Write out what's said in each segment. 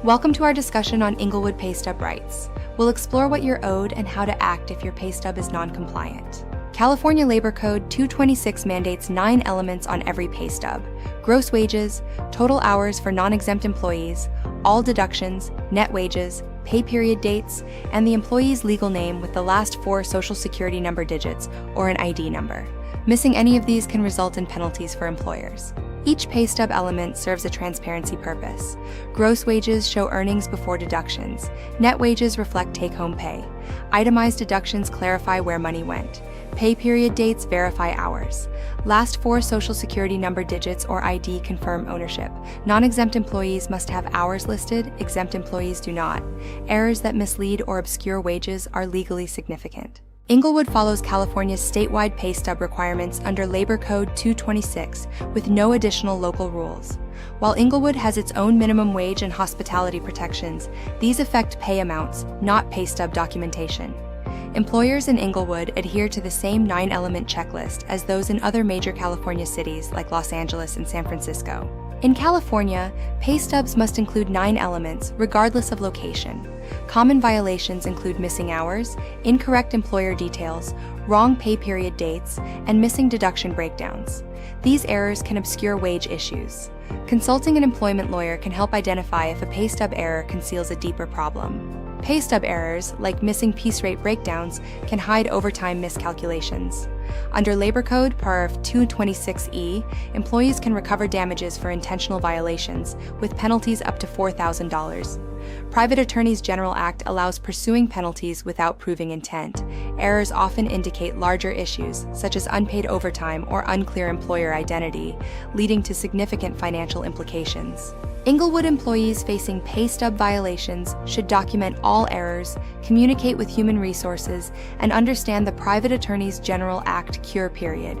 Welcome to our discussion on Inglewood Paystub rights. We'll explore what you're owed and how to act if your paystub is non-compliant. California Labor Code 226 mandates 9 elements on every paystub: gross wages, total hours for non-exempt employees, all deductions, net wages, pay period dates, and the employee's legal name with the last 4 Social Security number digits or an ID number. Missing any of these can result in penalties for employers. Each paystub element serves a transparency purpose. Gross wages show earnings before deductions. Net wages reflect take-home pay. Itemized deductions clarify where money went. Pay period dates verify hours. Last 4 Social Security number digits or ID confirm ownership. Non-exempt employees must have hours listed, exempt employees do not. Errors that mislead or obscure wages are legally significant. Inglewood follows California's statewide paystub requirements under Labor Code 226 with no additional local rules. While Inglewood has its own minimum wage and hospitality protections, these affect pay amounts, not paystub documentation. Employers in Inglewood adhere to the same 9-element checklist as those in other major California cities like Los Angeles and San Francisco. In California, paystubs must include 9 elements regardless of location. Common violations include missing hours, incorrect employer details, wrong pay period dates, and missing deduction breakdowns. These errors can obscure wage issues. Consulting an employment lawyer can help identify if a paystub error conceals a deeper problem. Paystub errors, like missing piece rate breakdowns, can hide overtime miscalculations. Under Labor Code Paragraph 226E, employees can recover damages for intentional violations, with penalties up to $4,000. Private Attorneys General Act allows pursuing penalties without proving intent. Errors often indicate larger issues, such as unpaid overtime or unclear employer identity, leading to significant financial implications. Inglewood employees facing paystub violations should document all errors, communicate with human resources, and understand the Private Attorneys General Act cure period.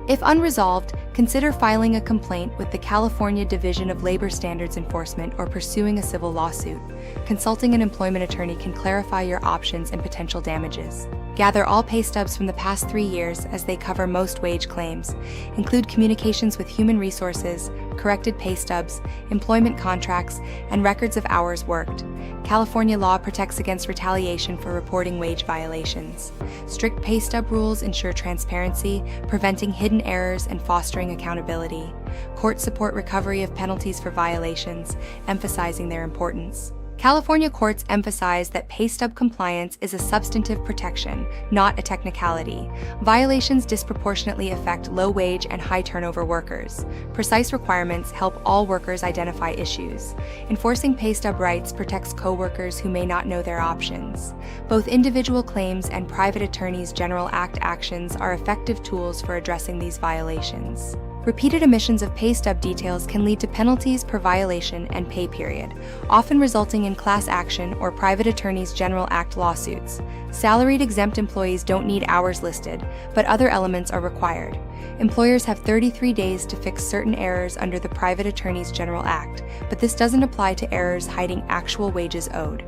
If unresolved, consider filing a complaint with the California Division of Labor Standards Enforcement or pursuing a civil lawsuit. Consulting an employment attorney can clarify your options and potential damages. Gather all paystubs from the past 3 years as they cover most wage claims. Include communications with human resources, corrected paystubs, employment contracts, and records of hours worked. California law protects against retaliation for reporting wage violations. Strict paystub rules ensure transparency, preventing hidden errors and fostering accountability. Courts support recovery of penalties for violations, emphasizing their importance. California courts emphasize that paystub compliance is a substantive protection, not a technicality. Violations disproportionately affect low-wage and high-turnover workers. Precise requirements help all workers identify issues. Enforcing paystub rights protects co-workers who may not know their options. Both individual claims and Private Attorneys General Act actions are effective tools for addressing these violations. Repeated omissions of paystub details can lead to penalties per violation and pay period, often resulting in class action or Private Attorneys General Act lawsuits. Salaried exempt employees don't need hours listed, but other elements are required. Employers have 33 days to fix certain errors under the Private Attorneys General Act, but this doesn't apply to errors hiding actual wages owed.